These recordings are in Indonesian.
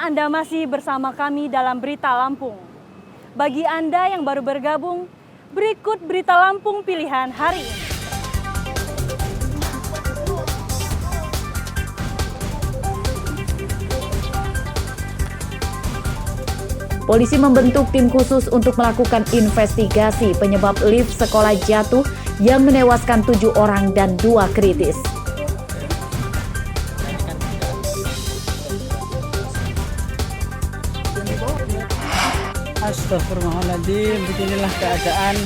Anda masih bersama kami dalam Berita Lampung. Bagi Anda yang baru bergabung, berikut Berita Lampung pilihan hari ini. Polisi membentuk tim khusus untuk melakukan investigasi penyebab lift sekolah jatuh yang menewaskan 7 orang dan 2 kritis. Astagfirullahaladzim, beginilah keadaan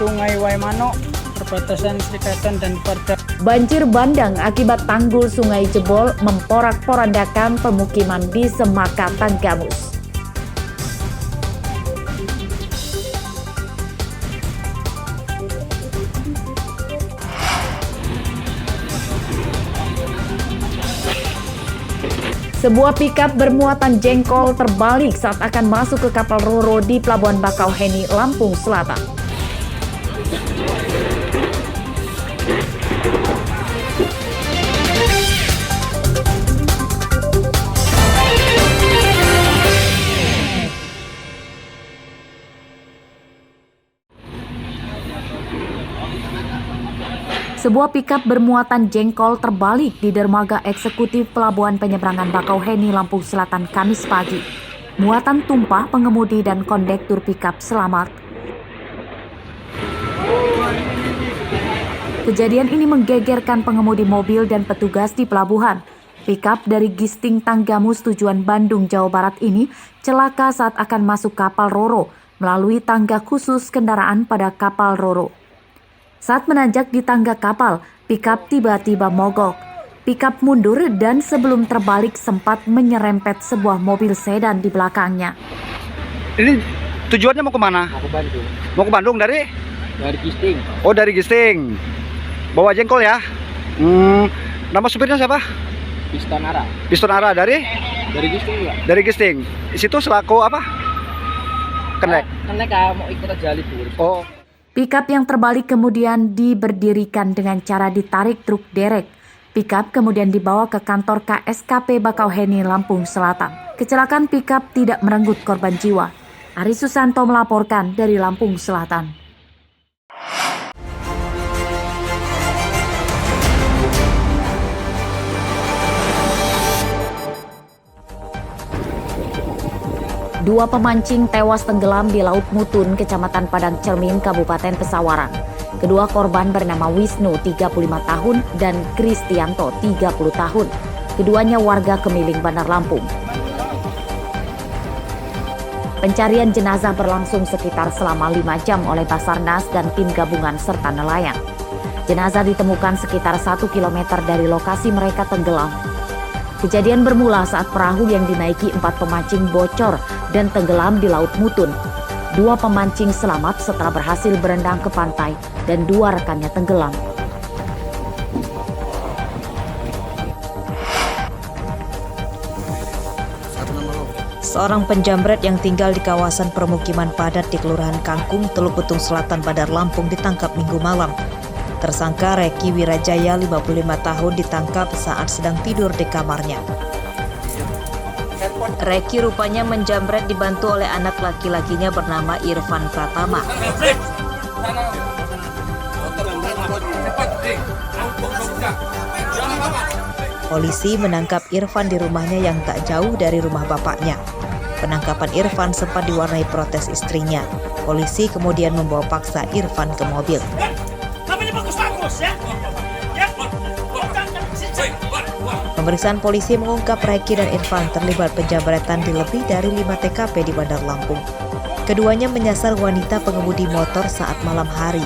Sungai Waimano, perbatasan Serikatan dan Parda. Banjir bandang akibat tanggul sungai jebol memporak-porandakan pemukiman di Semaka, Tanggamus. Sebuah pikap bermuatan jengkol terbalik saat akan masuk ke kapal Roro di Pelabuhan Bakauheni, Lampung Selatan. Sebuah pikap bermuatan jengkol terbalik di dermaga eksekutif Pelabuhan Penyeberangan Bakauheni, Lampung Selatan, Kamis pagi. Muatan tumpah, pengemudi dan kondektur pikap selamat. Kejadian ini menggegerkan pengemudi mobil dan petugas di pelabuhan. Pikap dari Gisting Tanggamus tujuan Bandung, Jawa Barat ini celaka saat akan masuk kapal Roro melalui tangga khusus kendaraan pada kapal Roro. Saat menanjak di tangga kapal, pikap tiba-tiba mogok. Pikap mundur dan sebelum terbalik sempat menyerempet sebuah mobil sedan di belakangnya. Ini tujuannya mau kemana? Mau ke Bandung. Mau ke Bandung dari? Dari Gisting. Oh, dari Gisting. Bawa jengkol ya? Nama supirnya siapa? Piston Ara. Piston Ara dari? Dari Gisting ya? Dari Gisting. Di situ selaku apa? Kenek. Kenek mau ikut aja libur. Oh. Pikap yang terbalik kemudian diberdirikan dengan cara ditarik truk derek. Pikap kemudian dibawa ke kantor KSKP Bakauheni, Lampung Selatan. Kecelakaan pikap tidak merenggut korban jiwa. Ari Susanto melaporkan dari Lampung Selatan. Dua pemancing tewas tenggelam di Laut Mutun, Kecamatan Padang Cermin, Kabupaten Pesawaran. Kedua korban bernama Wisnu, 35 tahun, dan Kristianto, 30 tahun. Keduanya warga Kemiling, Bandar Lampung. Pencarian jenazah berlangsung sekitar selama 5 jam oleh Basarnas dan tim gabungan serta nelayan. Jenazah ditemukan sekitar 1 km dari lokasi mereka tenggelam. Kejadian bermula saat perahu yang dinaiki 4 pemancing bocor dan tenggelam di Laut Mutun. 2 pemancing selamat setelah berhasil berendang ke pantai dan 2 rekannya tenggelam. Seorang penjamret yang tinggal di kawasan permukiman padat di Kelurahan Kangkung, Teluk Betung Selatan, Bandar Lampung ditangkap Minggu malam. Tersangka Reki Wirajaya, 55 tahun, ditangkap saat sedang tidur di kamarnya. Reki rupanya menjamret dibantu oleh anak laki-lakinya bernama Irfan Pratama. Polisi menangkap Irfan di rumahnya yang tak jauh dari rumah bapaknya. Penangkapan Irfan sempat diwarnai protes istrinya. Polisi kemudian membawa paksa Irfan ke mobil. Pemeriksaan polisi mengungkap Reki dan Irfan terlibat penjamretan di lebih dari 5 TKP di Bandar Lampung. Keduanya menyasar wanita pengemudi motor saat malam hari.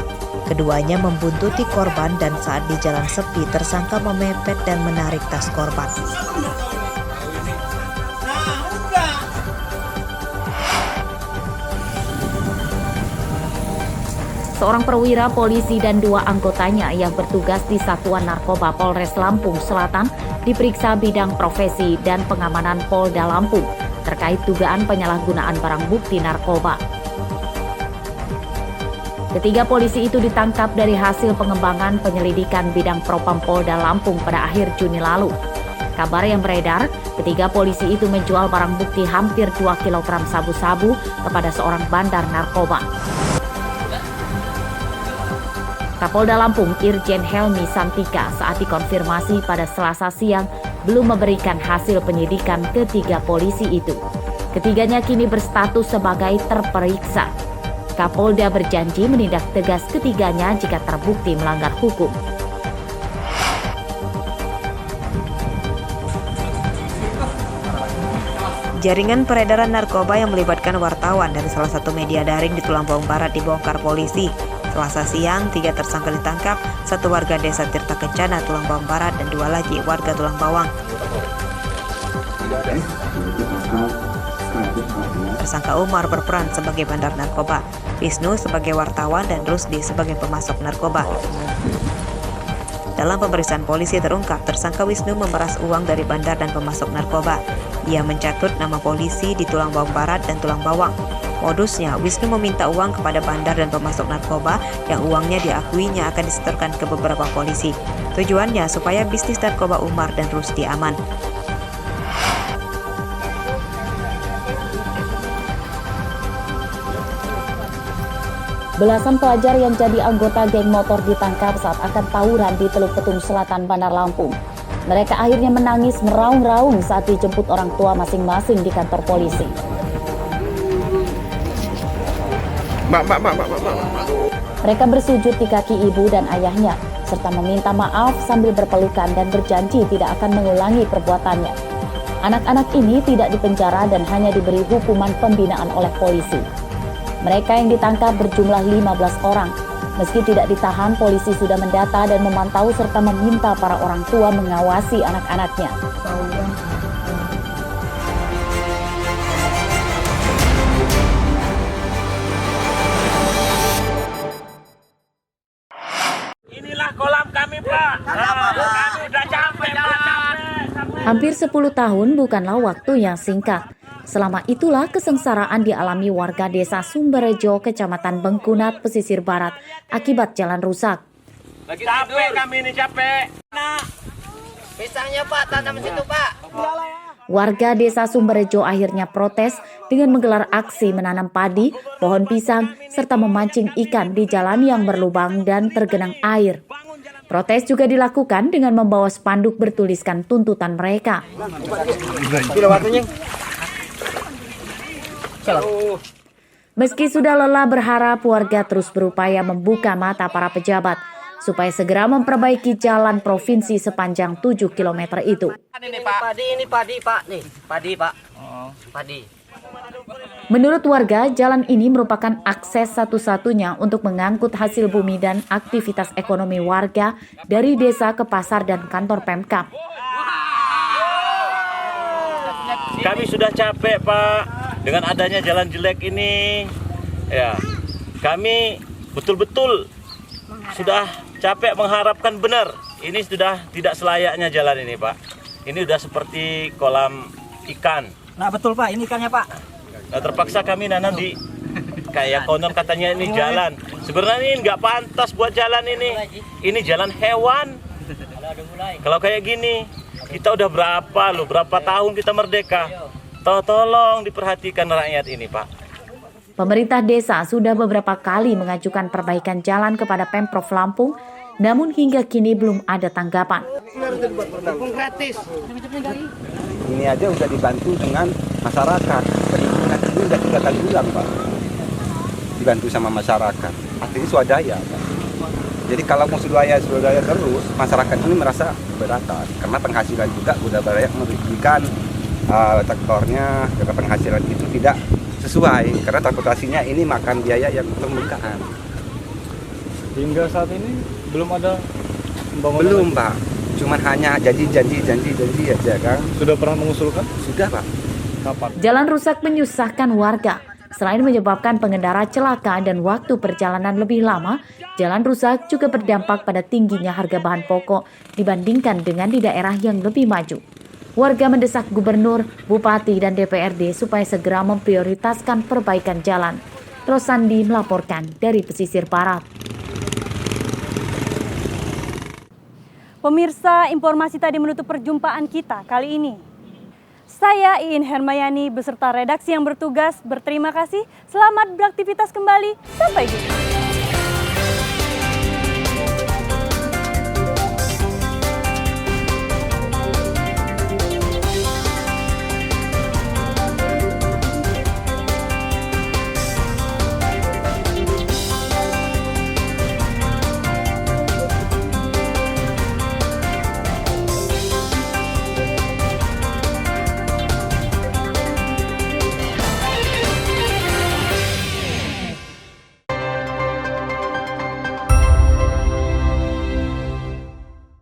Keduanya membuntuti korban dan saat di jalan sepi tersangka memepet dan menarik tas korban. Seorang perwira polisi dan 2 anggotanya yang bertugas di Satuan Narkoba Polres Lampung Selatan diperiksa bidang profesi dan pengamanan Polda Lampung terkait dugaan penyalahgunaan barang bukti narkoba. Ketiga polisi itu ditangkap dari hasil pengembangan penyelidikan bidang Propam Polda Lampung pada akhir Juni lalu. Kabar yang beredar, ketiga polisi itu menjual barang bukti hampir 2 kg sabu-sabu kepada seorang bandar narkoba. Kapolda Lampung Irjen Helmi Santika saat dikonfirmasi pada Selasa siang belum memberikan hasil penyidikan ketiga polisi itu. Ketiganya kini berstatus sebagai terperiksa. Kapolda berjanji menindak tegas ketiganya jika terbukti melanggar hukum. Jaringan peredaran narkoba yang melibatkan wartawan dari salah satu media daring di Tulang Bawang Barat dibongkar polisi. Selasa siang, 3 tersangka ditangkap, 1 warga desa Tirta Kencana, Tulang Bawang Barat, dan 2 lagi warga Tulang Bawang. Tersangka Umar berperan sebagai bandar narkoba, Wisnu sebagai wartawan, dan Rusdi sebagai pemasok narkoba. Dalam pemeriksaan polisi terungkap, tersangka Wisnu memeras uang dari bandar dan pemasok narkoba. Ia mencatut nama polisi di Tulang Bawang Barat dan Tulang Bawang. Modusnya, Wisnu meminta uang kepada bandar dan pemasok narkoba yang uangnya diakuinya akan disetorkan ke beberapa polisi. Tujuannya supaya bisnis narkoba Umar dan Rusdi aman. Belasan pelajar yang jadi anggota geng motor ditangkap saat akan tawuran di Teluk Petung Selatan, Bandar Lampung. Mereka akhirnya menangis meraung-raung saat dijemput orang tua masing-masing di kantor polisi. Mereka bersujud di kaki ibu dan ayahnya, serta meminta maaf sambil berpelukan dan berjanji tidak akan mengulangi perbuatannya. Anak-anak ini tidak dipenjara dan hanya diberi hukuman pembinaan oleh polisi. Mereka yang ditangkap berjumlah 15 orang. Meski tidak ditahan, polisi sudah mendata dan memantau serta meminta para orang tua mengawasi anak-anaknya. Inilah kolam kami, Pak. Kami udah capek, Pak. Hampir 10 tahun bukanlah waktu yang singkat. Selama itulah kesengsaraan dialami warga desa Sumberjo, Kecamatan Bengkunat, Pesisir Barat, akibat jalan rusak. Lagi capek kami ini, capek. Pisangnya Pak, tanam situ Pak. Warga desa Sumberjo akhirnya protes dengan menggelar aksi menanam padi, pohon pisang, serta memancing ikan di jalan yang berlubang dan tergenang air. Protes juga dilakukan dengan membawa spanduk bertuliskan tuntutan mereka. Meski sudah lelah berharap, warga terus berupaya membuka mata para pejabat supaya segera memperbaiki jalan provinsi sepanjang 7 km itu. Ini padi Pak, nih. Padi Pak. Padi. Menurut warga, jalan ini merupakan akses satu-satunya untuk mengangkut hasil bumi dan aktivitas ekonomi warga dari desa ke pasar dan kantor Pemkab. Kami sudah capek, Pak, dengan adanya jalan jelek ini. Ya, kami betul-betul sudah capek mengharapkan benar. Ini sudah tidak selayaknya jalan ini, Pak. Ini sudah seperti kolam ikan. Nah betul Pak, ini ikannya Pak. Nah, terpaksa kami nanam di kayak konon katanya ini jalan. Sebenarnya ini nggak pantas buat jalan ini. Ini jalan hewan. Kalau kayak gini, kita udah berapa tahun kita merdeka. Tolong diperhatikan rakyat ini, Pak. Pemerintah desa sudah beberapa kali mengajukan perbaikan jalan kepada Pemprov Lampung, namun hingga kini belum ada tanggapan. Ini aja udah dibantu dengan masyarakat. Perizinan ini udah 3 kali ulang, Pak. Dibantu sama masyarakat. Artinya swadaya, Pak. Jadi kalau mau swadaya terus, masyarakat ini merasa keberatan. Karena penghasilan juga udah banyak merugikan sektornya, karena penghasilan itu tidak sesuai. Karena transportasinya ini makan biaya yang pembukaan. Hingga saat ini belum ada pembangunan? Belum, Pak. Cuman hanya janji aja kan. Sudah pernah mengusulkan? Sudah, Pak. Kapan? Jalan rusak menyusahkan warga. Selain menyebabkan pengendara celaka dan waktu perjalanan lebih lama, jalan rusak juga berdampak pada tingginya harga bahan pokok dibandingkan dengan di daerah yang lebih maju. Warga mendesak gubernur, bupati, dan DPRD supaya segera memprioritaskan perbaikan jalan. Rosandi melaporkan dari Pesisir Barat. Pemirsa, informasi tadi menutup perjumpaan kita kali ini. Saya Iin Hermayani beserta redaksi yang bertugas berterima kasih. Selamat beraktivitas kembali. Sampai jumpa.